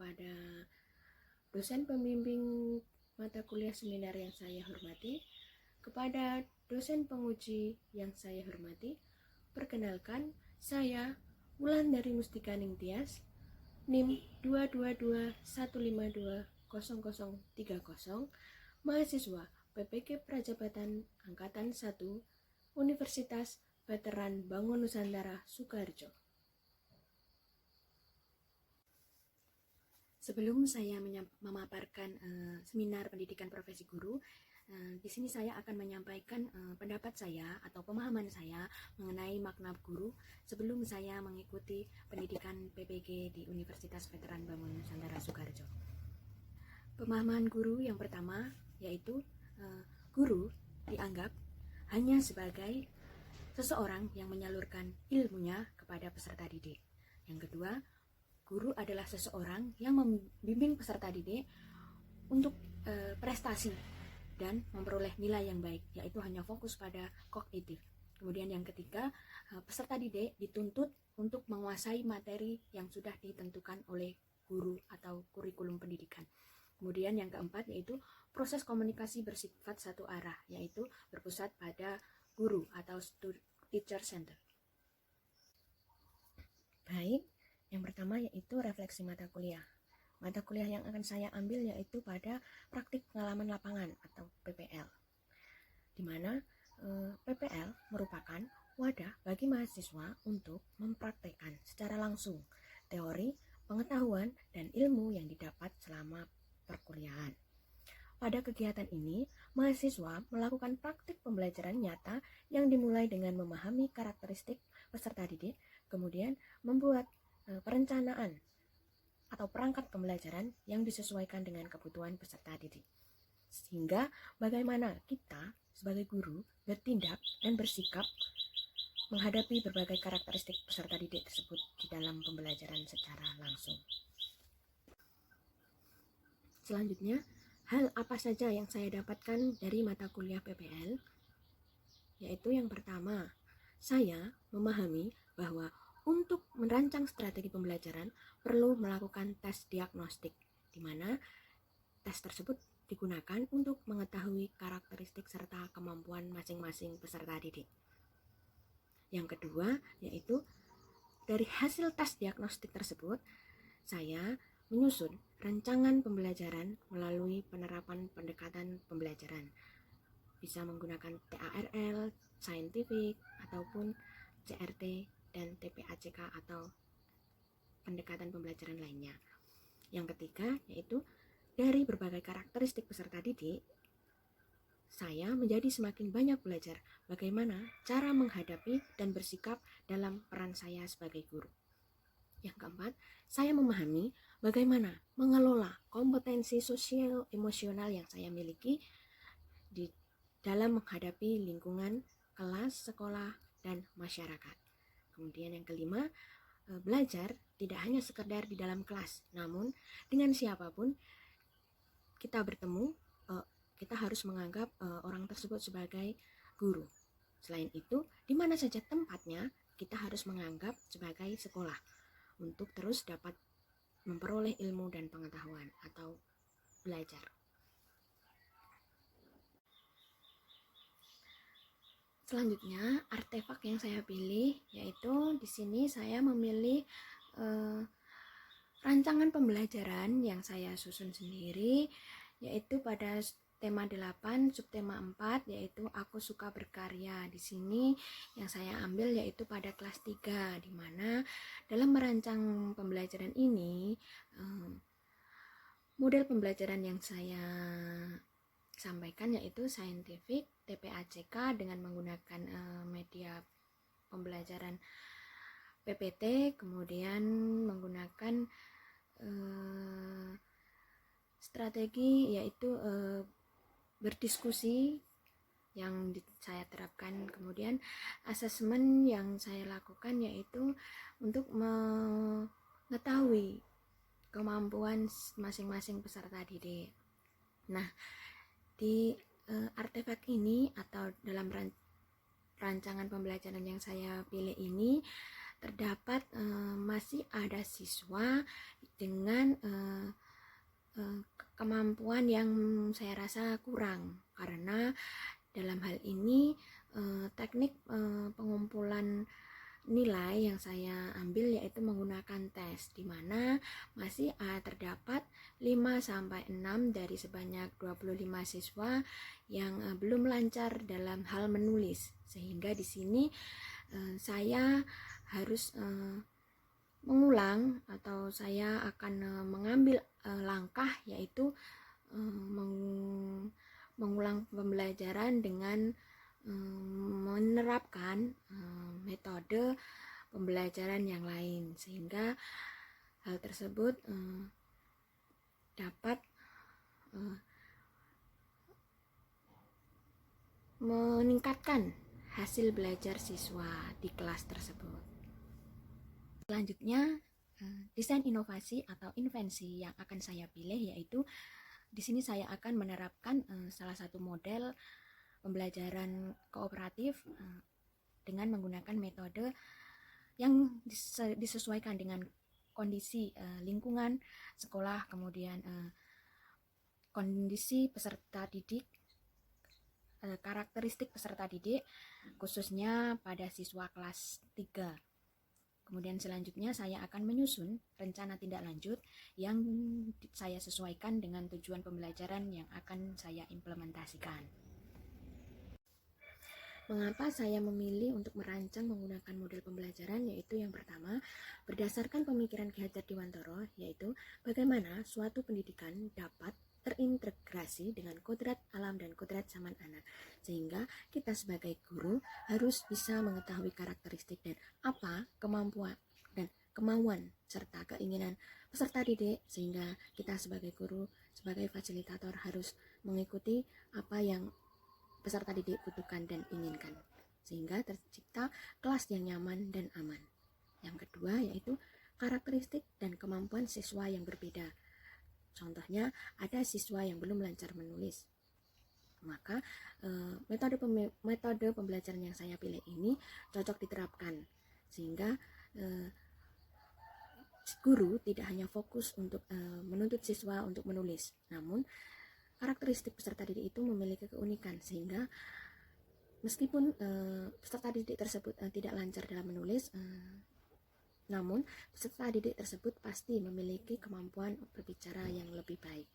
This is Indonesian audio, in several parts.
kepada dosen pembimbing mata kuliah seminar yang saya hormati, kepada dosen penguji yang saya hormati. Perkenalkan, saya Wulandari Mustika Ningtyas, NIM 22215200030, mahasiswa PPG Prajabatan Angkatan 1, Universitas Veteran Bangun Nusantara Sukoharjo. Sebelum saya memaparkan seminar pendidikan profesi guru, di sini saya akan menyampaikan pendapat saya atau pemahaman saya mengenai makna guru sebelum saya mengikuti pendidikan PPG di Universitas Veteran Bangun Nusantara Sukoharjo. Pemahaman guru yang pertama yaitu guru dianggap hanya sebagai seseorang yang menyalurkan ilmunya kepada peserta didik. Yang kedua, guru adalah seseorang yang membimbing peserta didik untuk prestasi dan memperoleh nilai yang baik, yaitu hanya fokus pada kognitif. Kemudian yang ketiga, peserta didik dituntut untuk menguasai materi yang sudah ditentukan oleh guru atau kurikulum pendidikan. Kemudian yang keempat yaitu proses komunikasi bersifat satu arah, yaitu berpusat pada guru atau teacher center. Baik, yang pertama yaitu refleksi mata kuliah. Mata kuliah yang akan saya ambil yaitu pada praktik pengalaman lapangan atau PPL, di mana PPL merupakan wadah bagi mahasiswa untuk mempraktekkan secara langsung teori, pengetahuan, dan ilmu yang didapat selama perkuliahan. Pada kegiatan ini, mahasiswa melakukan praktik pembelajaran nyata yang dimulai dengan memahami karakteristik peserta didik, kemudian membuat perencanaan atau perangkat pembelajaran yang disesuaikan dengan kebutuhan peserta didik. Sehingga bagaimana kita sebagai guru bertindak dan bersikap menghadapi berbagai karakteristik peserta didik tersebut di dalam pembelajaran secara langsung. Selanjutnya, hal apa saja yang saya dapatkan dari mata kuliah PPL? Yaitu yang pertama, saya memahami bahwa untuk merancang strategi pembelajaran perlu melakukan tes diagnostik, di mana tes tersebut digunakan untuk mengetahui karakteristik serta kemampuan masing-masing peserta didik. Yang kedua, yaitu dari hasil tes diagnostik tersebut, saya menyusun rancangan pembelajaran melalui penerapan pendekatan pembelajaran. Bisa menggunakan TARL, Scientific, ataupun CRT, dan TPACK atau pendekatan pembelajaran lainnya. Yang ketiga, yaitu dari berbagai karakteristik peserta didik, saya menjadi semakin banyak belajar bagaimana cara menghadapi dan bersikap dalam peran saya sebagai guru. Yang keempat, saya memahami bagaimana mengelola kompetensi sosial emosional yang saya miliki di dalam menghadapi lingkungan, kelas, sekolah, dan masyarakat. Kemudian yang kelima, belajar tidak hanya sekedar di dalam kelas, namun dengan siapapun kita bertemu, kita harus menganggap orang tersebut sebagai guru. Selain itu, di mana saja tempatnya, kita harus menganggap sebagai sekolah untuk terus dapat memperoleh ilmu dan pengetahuan atau belajar. Selanjutnya, artefak yang saya pilih yaitu di sini saya memilih rancangan pembelajaran yang saya susun sendiri, yaitu pada tema 8, subtema 4, yaitu aku suka berkarya. Di sini yang saya ambil yaitu pada kelas 3, di mana dalam merancang pembelajaran ini, model pembelajaran yang saya sampaikan yaitu Scientific, TPACK dengan menggunakan media pembelajaran PPT, kemudian menggunakan strategi yaitu berdiskusi yang saya terapkan. Kemudian asesmen yang saya lakukan yaitu untuk mengetahui kemampuan masing-masing peserta didik. Nah, di artefak ini atau dalam rancangan pembelajaran yang saya pilih ini, terdapat masih ada siswa dengan kemampuan yang saya rasa kurang, karena dalam hal ini teknik pengumpulan nilai yang saya ambil yaitu menggunakan tes, di mana masih terdapat 5-6 dari sebanyak 25 siswa yang belum lancar dalam hal menulis, sehingga di sini saya harus mengulang atau saya akan mengambil langkah, yaitu mengulang pembelajaran dengan menerapkan metode pembelajaran yang lain, sehingga hal tersebut dapat meningkatkan hasil belajar siswa di kelas tersebut. Selanjutnya, desain inovasi atau invensi yang akan saya pilih yaitu di sini saya akan menerapkan salah satu model pembelajaran kooperatif dengan menggunakan metode yang disesuaikan dengan kondisi lingkungan sekolah, kemudian kondisi peserta didik, karakteristik peserta didik khususnya pada siswa kelas 3. Kemudian selanjutnya saya akan menyusun rencana tindak lanjut yang saya sesuaikan dengan tujuan pembelajaran yang akan saya implementasikan. Mengapa saya memilih untuk merancang menggunakan model pembelajaran? Yaitu yang pertama, berdasarkan pemikiran Ki Hajar Dewantara, yaitu bagaimana suatu pendidikan dapat terintegrasi dengan kodrat alam dan kodrat zaman anak, sehingga kita sebagai guru harus bisa mengetahui karakteristik dan apa kemampuan dan kemauan serta keinginan peserta didik, sehingga kita sebagai guru, sebagai fasilitator harus mengikuti apa yang peserta didik butuhkan dan inginkan, sehingga tercipta kelas yang nyaman dan aman. Yang kedua yaitu karakteristik dan kemampuan siswa yang berbeda. Contohnya, ada siswa yang belum lancar menulis, maka metode pembelajaran yang saya pilih ini cocok diterapkan, sehingga guru tidak hanya fokus untuk menuntut siswa untuk menulis, namun karakteristik peserta didik itu memiliki keunikan, sehingga meskipun peserta didik tersebut tidak lancar dalam menulis, namun peserta didik tersebut pasti memiliki kemampuan berbicara yang lebih baik.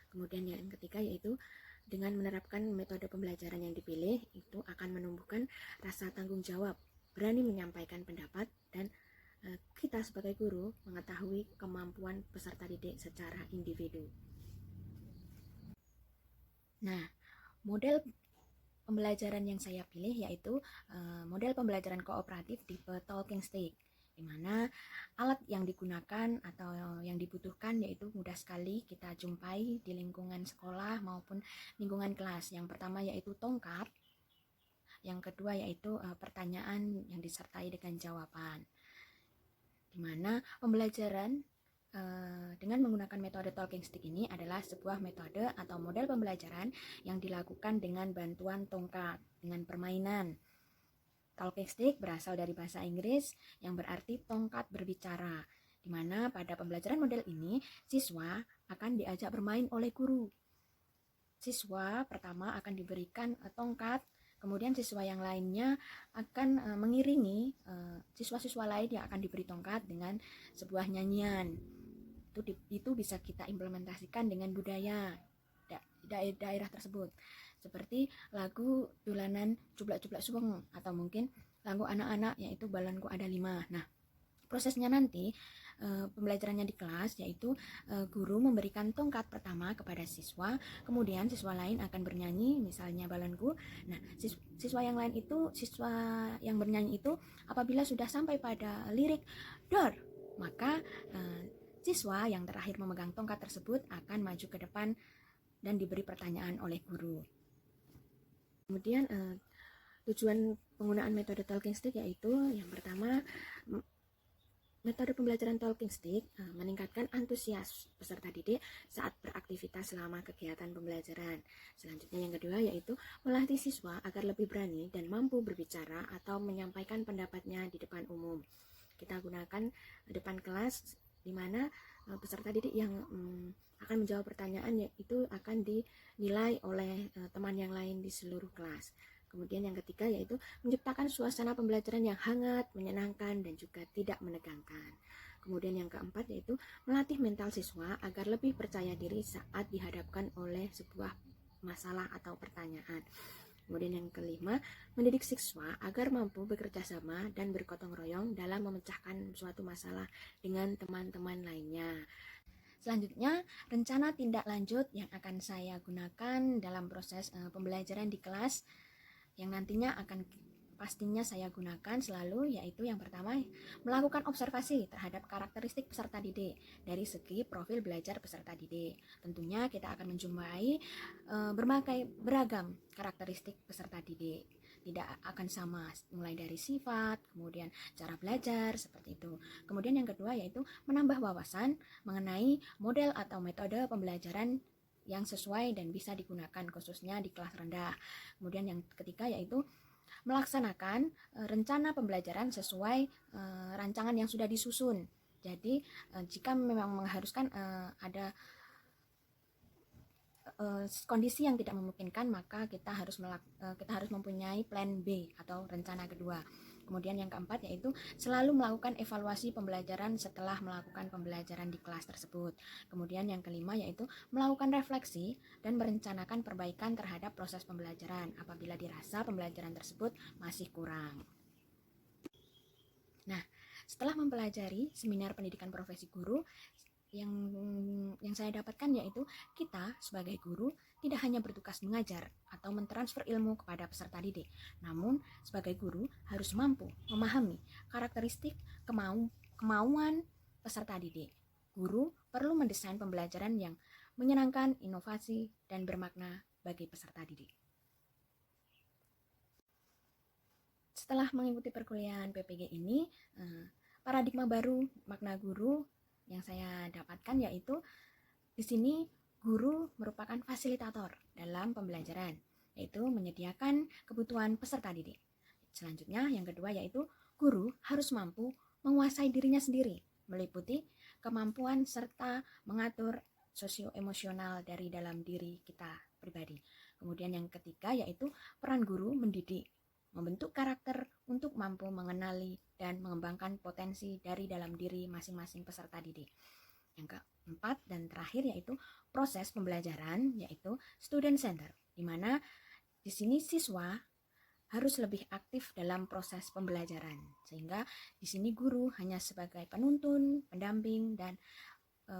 Kemudian yang ketiga yaitu dengan menerapkan metode pembelajaran yang dipilih itu akan menumbuhkan rasa tanggung jawab, berani menyampaikan pendapat, dan kita sebagai guru mengetahui kemampuan peserta didik secara individu. Nah, model pembelajaran yang saya pilih yaitu model pembelajaran kooperatif tipe talking stick, di mana alat yang digunakan atau yang dibutuhkan yaitu mudah sekali kita jumpai di lingkungan sekolah maupun lingkungan kelas. Yang pertama yaitu tongkat, yang kedua yaitu pertanyaan yang disertai dengan jawaban, di mana pembelajaran dengan menggunakan metode talking stick ini adalah sebuah metode atau model pembelajaran yang dilakukan dengan bantuan tongkat dengan permainan. Talking stick berasal dari bahasa Inggris yang berarti tongkat berbicara, di mana pada pembelajaran model ini siswa akan diajak bermain oleh guru. Siswa pertama akan diberikan tongkat, kemudian siswa yang lainnya akan mengiringi siswa-siswa lain yang akan diberi tongkat dengan sebuah nyanyian. Itu bisa kita implementasikan dengan budaya daerah tersebut, seperti lagu dolanan cublak-cublak suweng atau mungkin lagu anak-anak yaitu balonku ada 5. Nah, prosesnya nanti pembelajarannya di kelas yaitu guru memberikan tongkat pertama kepada siswa, kemudian siswa lain akan bernyanyi misalnya balonku. Nah, siswa yang lain itu, siswa yang bernyanyi itu apabila sudah sampai pada lirik door, maka siswa yang terakhir memegang tongkat tersebut akan maju ke depan dan diberi pertanyaan oleh guru. Kemudian tujuan penggunaan metode talking stick yaitu yang pertama Metode pembelajaran talking stick meningkatkan antusias peserta didik saat beraktivitas selama kegiatan pembelajaran. Selanjutnya yang kedua yaitu melatih siswa agar lebih berani dan mampu berbicara atau menyampaikan pendapatnya di depan umum. Kita gunakan depan kelas di mana peserta didik yang akan menjawab pertanyaan itu akan dinilai oleh teman yang lain di seluruh kelas. Kemudian yang ketiga yaitu menciptakan suasana pembelajaran yang hangat, menyenangkan, dan juga tidak menegangkan. Kemudian yang keempat yaitu melatih mental siswa agar lebih percaya diri saat dihadapkan oleh sebuah masalah atau pertanyaan. Kemudian yang kelima, mendidik siswa agar mampu bekerja sama dan bergotong royong dalam memecahkan suatu masalah dengan teman-teman lainnya. Selanjutnya, rencana tindak lanjut yang akan saya gunakan dalam proses pembelajaran di kelas yang nantinya akan pastinya saya gunakan selalu, yaitu yang pertama, melakukan observasi terhadap karakteristik peserta didik dari segi profil belajar peserta didik. Tentunya kita akan menjumpai beragam karakteristik peserta didik. Tidak akan sama, mulai dari sifat, kemudian cara belajar, seperti itu. Kemudian yang kedua yaitu menambah wawasan mengenai model atau metode pembelajaran yang sesuai dan bisa digunakan khususnya di kelas rendah. Kemudian yang ketiga yaitu melaksanakan rencana pembelajaran sesuai rancangan yang sudah disusun. Jadi jika memang mengharuskan ada kondisi yang tidak memungkinkan, maka kita harus mempunyai plan B atau rencana kedua. Kemudian yang keempat yaitu selalu melakukan evaluasi pembelajaran setelah melakukan pembelajaran di kelas tersebut. Kemudian yang kelima yaitu melakukan refleksi dan merencanakan perbaikan terhadap proses pembelajaran apabila dirasa pembelajaran tersebut masih kurang. Nah, setelah mempelajari seminar pendidikan profesi guru, yang saya dapatkan yaitu kita sebagai guru tidak hanya bertugas mengajar atau mentransfer ilmu kepada peserta didik, namun sebagai guru harus mampu memahami karakteristik kemauan peserta didik. Guru perlu mendesain pembelajaran yang menyenangkan, inovasi, dan bermakna bagi peserta didik. Setelah mengikuti perkuliahan PPG ini, paradigma baru makna guru yang saya dapatkan yaitu di sini guru merupakan fasilitator dalam pembelajaran, yaitu menyediakan kebutuhan peserta didik. Selanjutnya yang kedua yaitu guru harus mampu menguasai dirinya sendiri, meliputi kemampuan serta mengatur sosio-emosional dari dalam diri kita pribadi. Kemudian yang ketiga yaitu peran guru mendidik, membentuk karakter untuk mampu mengenali dan mengembangkan potensi dari dalam diri masing-masing peserta didik. Yang keempat dan terakhir yaitu proses pembelajaran, yaitu student center, di mana di sini siswa harus lebih aktif dalam proses pembelajaran, sehingga di sini guru hanya sebagai penuntun, pendamping, dan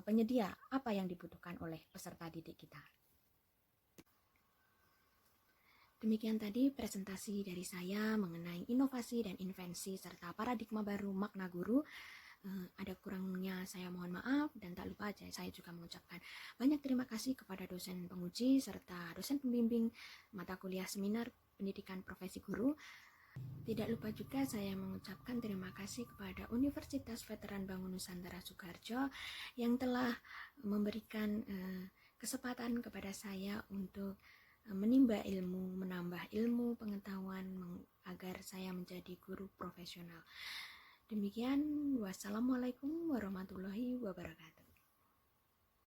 penyedia apa yang dibutuhkan oleh peserta didik kita. Demikian tadi presentasi dari saya mengenai inovasi dan invensi serta paradigma baru makna guru. Ada kurangnya saya mohon maaf, dan tak lupa saya juga mengucapkan banyak terima kasih kepada dosen penguji serta dosen pembimbing mata kuliah seminar pendidikan profesi guru. Tidak lupa juga saya mengucapkan terima kasih kepada Universitas Veteran Bangun Nusantara Sukoharjo yang telah memberikan kesempatan kepada saya untuk menimba ilmu, menambah ilmu pengetahuan agar saya menjadi guru profesional. Demikian, wassalamualaikum warahmatullahi wabarakatuh.